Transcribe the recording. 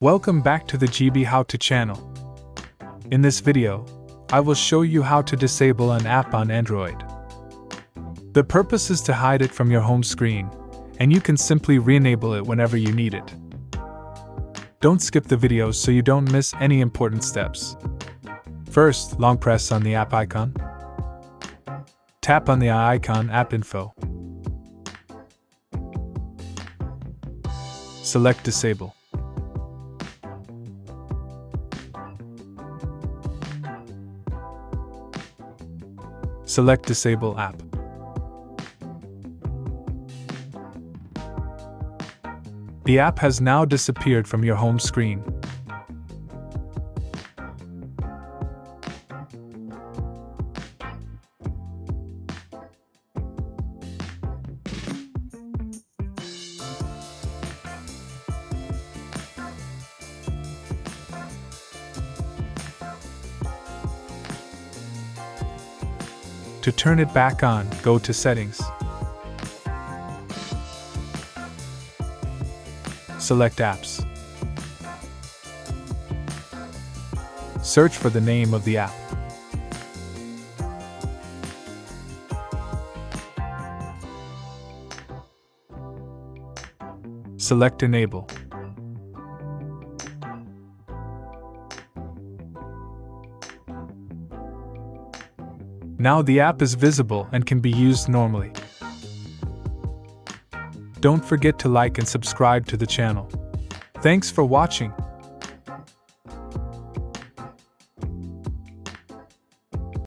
Welcome back to the GB How To channel. In this video, I will show you how to disable an app on Android. The purpose is to hide it from your home screen, and you can simply re-enable it whenever you need it. Don't skip the videos so you don't miss any important steps. First, long press on the app icon. Tap on the icon App Info. Select Disable. Select Disable App. The app has now disappeared from your home screen. To turn it back on, go to Settings. Select Apps. Search for the name of the app. Select Enable. Now the app is visible and can be used normally. Don't forget to like and subscribe to the channel. Thanks for watching.